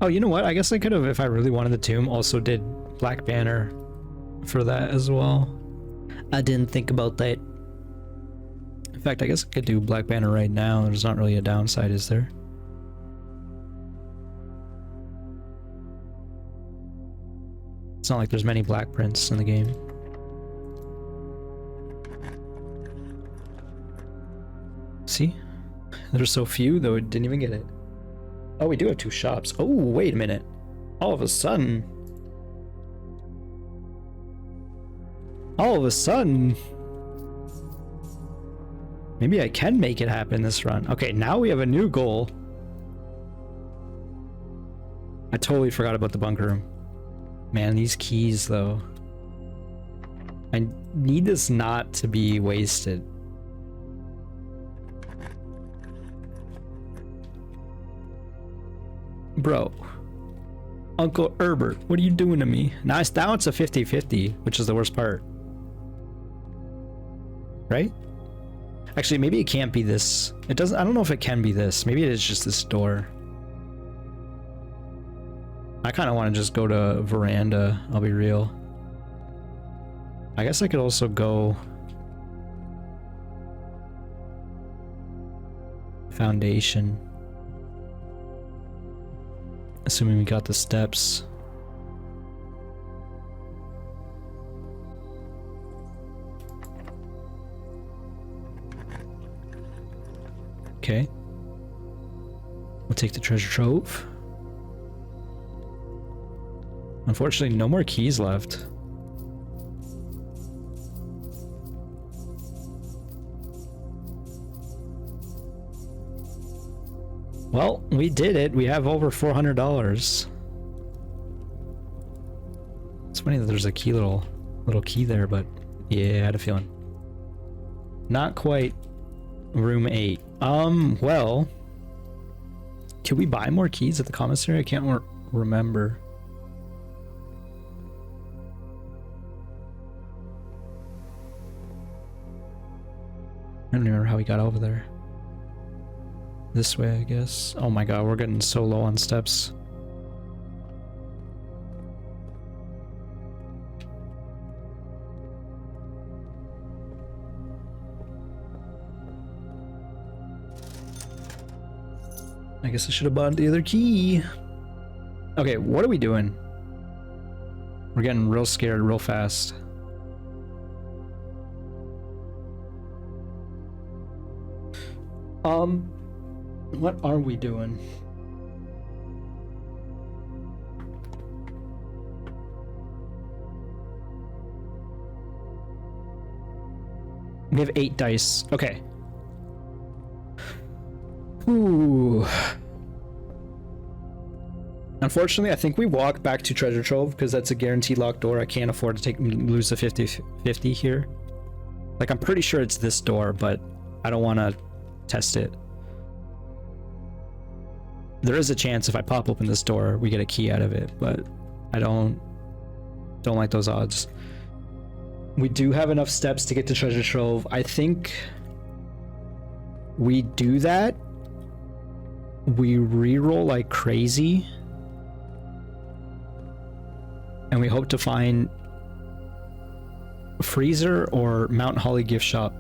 Oh, you know what? I guess I could have, if I really wanted the tomb, also did Black Banner for that as well. I didn't think about that. In fact, I guess I could do Black Banner right now. There's not really a downside, is there? It's not like there's many black prints in the game. See? There's so few, though it didn't even get it. Oh, we do have 2 shops. Oh, wait a minute. All of a sudden... Maybe I can make it happen this run. Okay, now we have a new goal. I totally forgot about the bunker room. Man, these keys, though. I need this not to be wasted. Bro. Uncle Herbert, what are you doing to me? Now it's a 50-50, which is the worst part. Right? Actually, maybe it can't be this. It doesn't. I don't know if it can be this. Maybe it is just this door. I kind of want to just go to veranda. I'll be real. I guess I could also go foundation. Assuming we got the steps. Okay. We'll take the treasure trove. Unfortunately, no more keys left. Well, we did it. We have over $400. It's funny that there's a key little key there, but yeah, I had a feeling. Not quite room 8. Well, can we buy more keys at the commissary? I can't remember. I don't remember how we got over there. This way, I guess. Oh my god, we're getting so low on steps. I guess I should have bought the other key. Okay, what are we doing? We're getting real scared real fast. What are we doing? We have 8 dice. Okay. Ooh. Unfortunately, I think we walk back to Treasure Trove because that's a guaranteed locked door. I can't afford to lose the 50-50 here. Like, I'm pretty sure it's this door, but I don't want to test it. There is a chance if I pop open this door, we get a key out of it, but I don't like those odds. We do have enough steps to get to Treasure Trove. I think we do that. We reroll like crazy. And we hope to find Freezer or Mount Holly gift shop.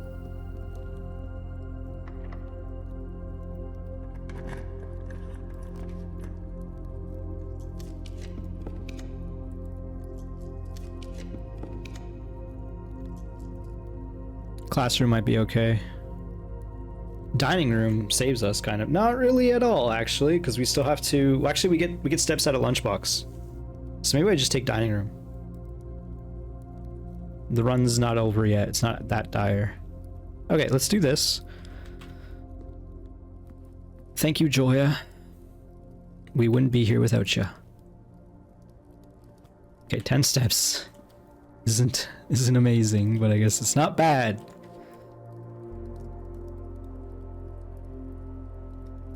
Classroom might be okay. Dining room saves us, kind of. Not really at all, actually, because we still have to... Well, actually, we get steps out of lunchbox. So maybe I just take dining room. The run's not over yet. It's not that dire. Okay, let's do this. Thank you, Joya. We wouldn't be here without you. Okay, 10 steps. Isn't amazing, but I guess it's not bad.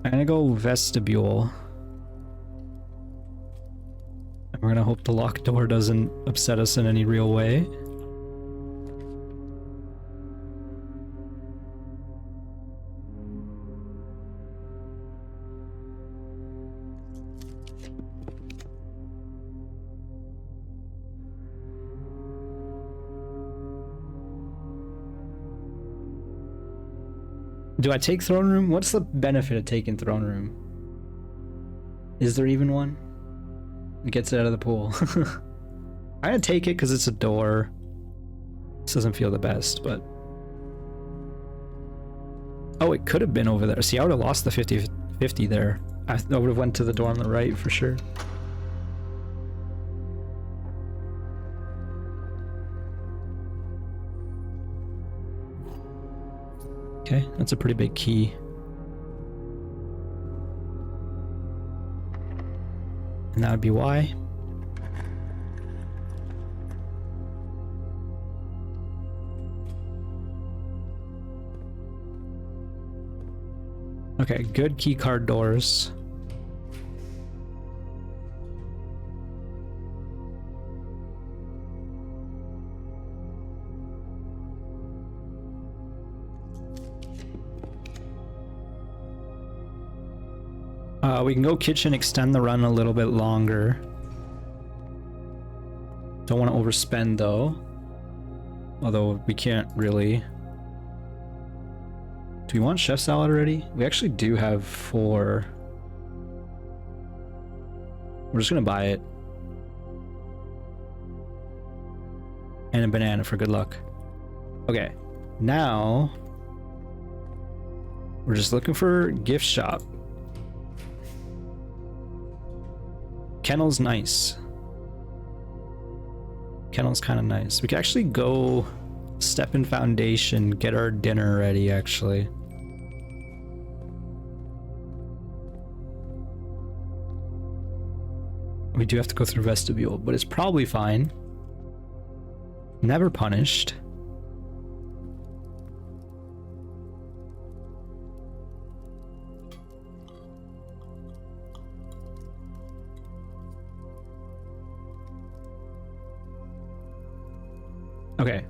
I'm gonna go vestibule. And we're gonna hope the locked door doesn't upset us in any real way. Do I take throne room? What's the benefit of taking throne room? Is there even one? It gets it out of the pool. I'm gonna take it because it's a door. This doesn't feel the best, but... Oh, it could have been over there. See, I would have lost the 50-50 there. I would have went to the door on the right for sure. Okay, that's a pretty big key. And that would be why. Okay, good key card doors. We can go kitchen, extend the run a little bit longer. Don't want to overspend though. Although we can't really. Do we want chef salad already? We actually do have 4. We're just gonna buy it. And a banana for good luck. Okay, now we're just looking for gift shop. Kennel's nice. Kennel's kind of nice. We could actually go step in foundation, get our dinner ready actually. We do have to go through vestibule, but it's probably fine. Never punished. Okay,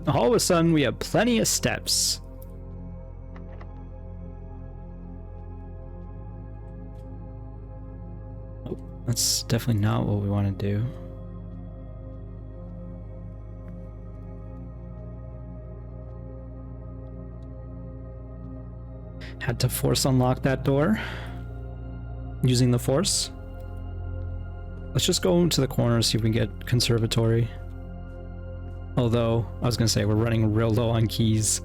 all of a sudden we have plenty of steps. Oh, that's definitely not what we want to do. Had to force unlock that door using the force. Let's just go into the corner, see if we can get conservatory. Although, I was gonna say, we're running real low on keys.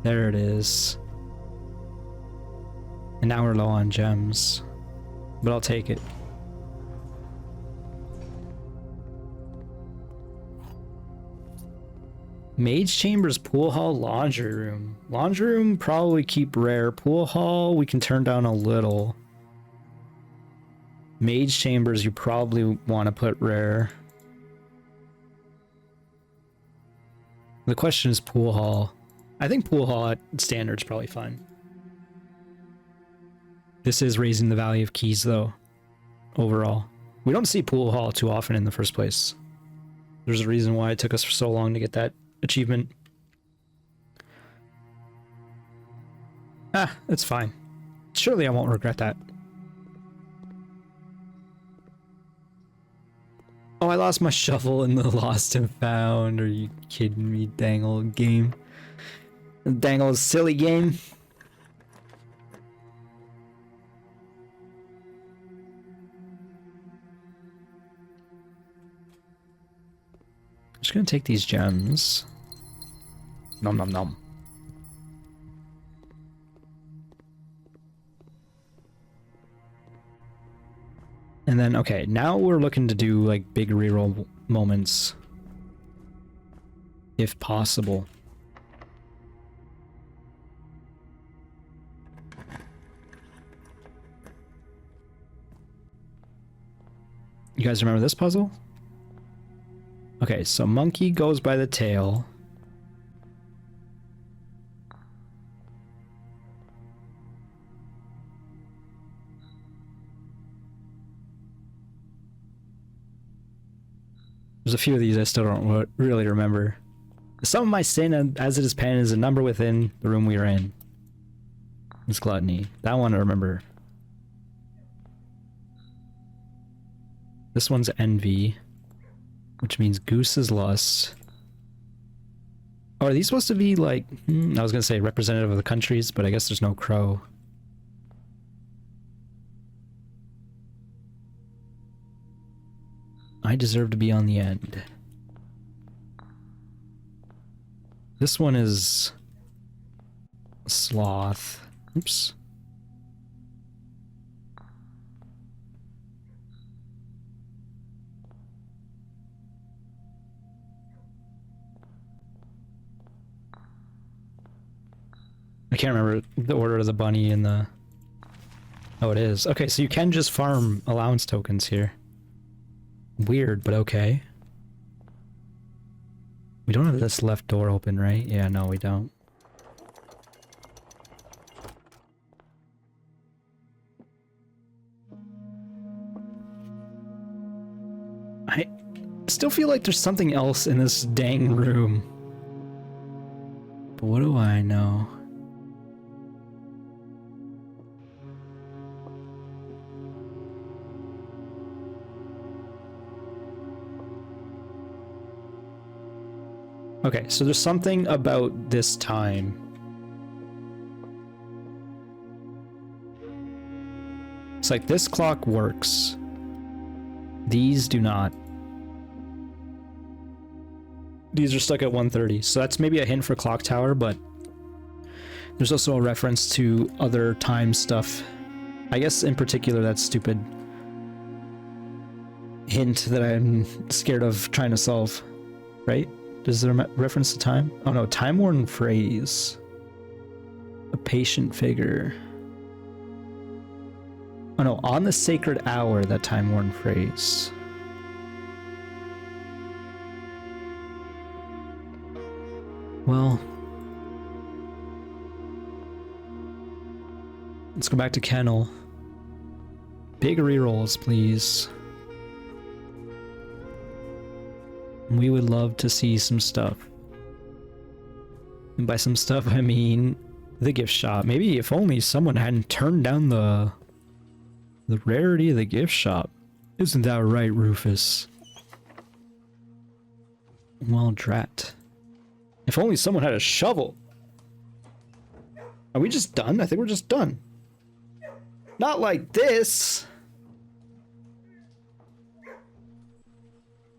There it is. And now we're low on gems. But I'll take it. Mage Chambers, Pool Hall, Laundry Room. Laundry Room probably keep rare. Pool Hall we can turn down a little. Mage Chambers you probably want to put rare. The question is Pool Hall. I think Pool Hall at standard's probably fine. This is raising the value of keys though, overall. We don't see Pool Hall too often in the first place. There's a reason why it took us so long to get that achievement. Ah, it's fine. Surely I won't regret that. Oh, I lost my shovel in the lost and found. Are you kidding me, Dangle game? Dangle is silly game. I'm just gonna take these gems. Nom nom nom. And then, okay, now we're looking to do like big reroll moments. If possible. You guys remember this puzzle? Okay, so monkey goes by the tail. There's a few of these I still don't really remember. Some of my sin as it is pen is a number within the room we are in. It's gluttony. That one I remember. This one's envy, which means goose's lust. Oh, are these supposed to be like, I was gonna say representative of the countries, but I guess there's no crow. I deserve to be on the end. This one is sloth. Oops. I can't remember the order of the bunny and the... Oh, it is. Okay, so you can just farm allowance tokens here. Weird, but okay. We don't have this left door open, right? Yeah, no, we don't. I still feel like there's something else in this dang room. But what do I know? Okay, so there's something about this time. It's like this clock works. These do not. These are stuck at 1:30, so that's maybe a hint for Clock Tower, but there's also a reference to other time stuff. I guess in particular that stupid hint that I'm scared of trying to solve, right? Does there reference to time? Oh no, time-worn phrase. A patient figure. Oh no, on the sacred hour, that time-worn phrase. Well, let's go back to Kennel. Big rerolls, please. We would love to see some stuff. And by some stuff, I mean the gift shop. Maybe if only someone hadn't turned down the rarity of the gift shop. Isn't that right, Rufus? Well, drat. If only someone had a shovel. Are we just done? I think we're just done. Not like this.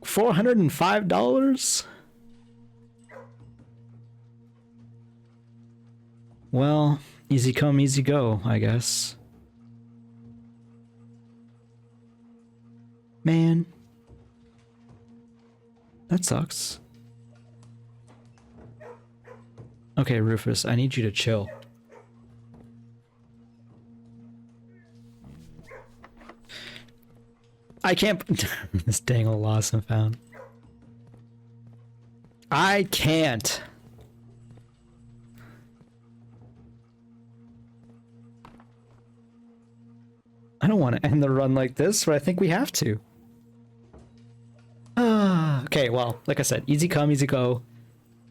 $405? Well, easy come, easy go, I guess. Man. That sucks. Okay, Rufus, I need you to chill. I can't... This dang old lost and found. I can't. I don't want to end the run like this, but I think we have to. Okay, well, like I said, easy come, easy go.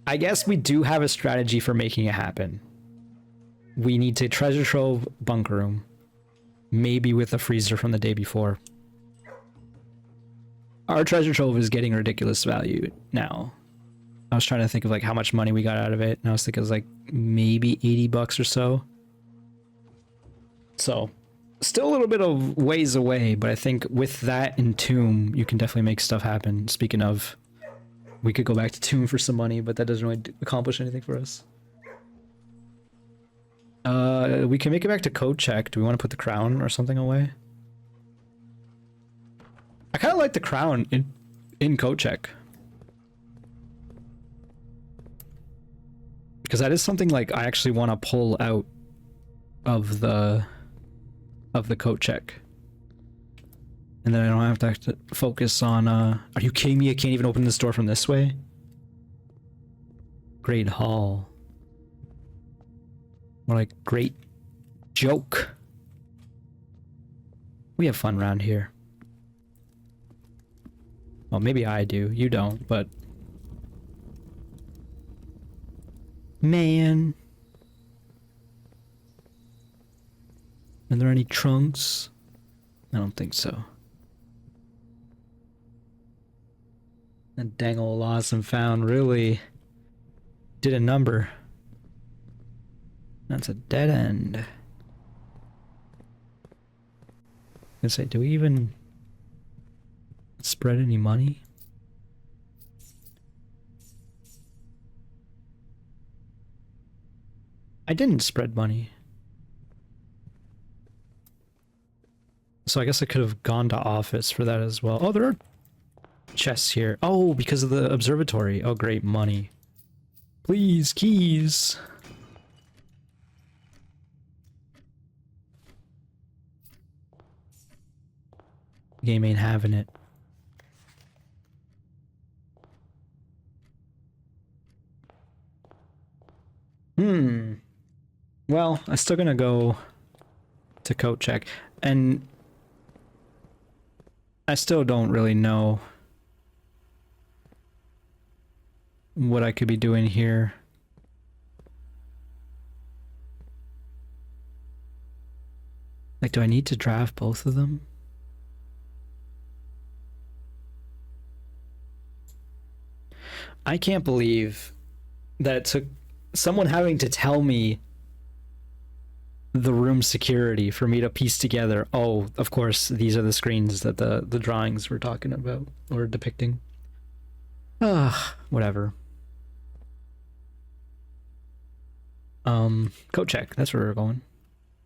I guess we do have a strategy for making it happen. We need to treasure trove bunker room. Maybe with a freezer from the day before. Our treasure trove is getting ridiculous value now. I was trying to think of like how much money we got out of it, and I was thinking it was like maybe 80 bucks or so. So, still a little bit of ways away, but I think with that in Tomb, you can definitely make stuff happen. Speaking of, we could go back to Tomb for some money, but that doesn't really accomplish anything for us. We can make it back to code check. Do we want to put the crown or something away? I kind of like the crown in code check. Because that is something like I actually want to pull out of the code check. And then I don't have to focus on, are you kidding me? I can't even open this door from this way? Great hall. More like great joke. We have fun around here. Well, maybe I do. You don't, but... Man. Are there any trunks? I don't think so. That dang old lost and found really did a number. That's a dead end. I was gonna say, do we even spread any money? I didn't spread money. So I guess I could have gone to office for that as well. Oh, there are chests here. Oh, because of the observatory. Oh, great, money. Please, keys. Game ain't having it. Well, I'm still gonna go to coat check, and I still don't really know what I could be doing here. Like, do I need to draft both of them? I can't believe that it took someone having to tell me the room security for me to piece together. Oh, of course, these are the screens that the drawings were talking about or depicting. Whatever. Coat check. That's where we're going.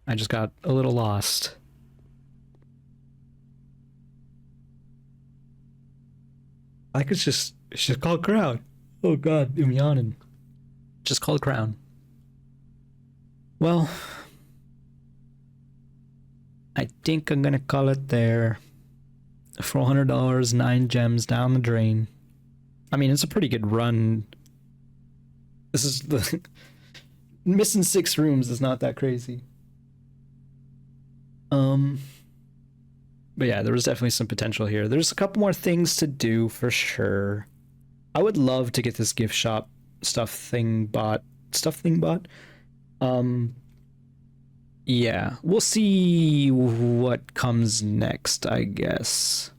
I just got a little lost. I think it's just called Crown. Oh god, I'm yawning. Just called Crown. Well, I think I'm gonna call it there. $400, 9 gems down the drain. I mean, it's a pretty good run. This is the missing 6 rooms is not that crazy. But yeah, there was definitely some potential here. There's a couple more things to do for sure. I would love to get this gift shop stuff thing bought. Yeah, we'll see what comes next, I guess.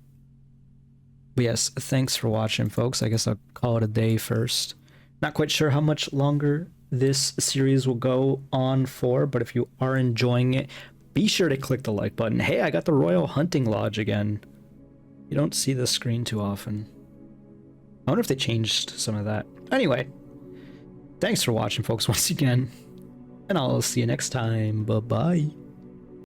But yes, thanks for watching, folks. I guess I'll call it a day first. Not quite sure how much longer this series will go on for, but if you are enjoying it, be sure to click the like button. Hey, I got the Royal Hunting Lodge again. You don't see this screen too often. I wonder if they changed some of that. Anyway, thanks for watching, folks, once again. And I'll see you next time. Bye-bye.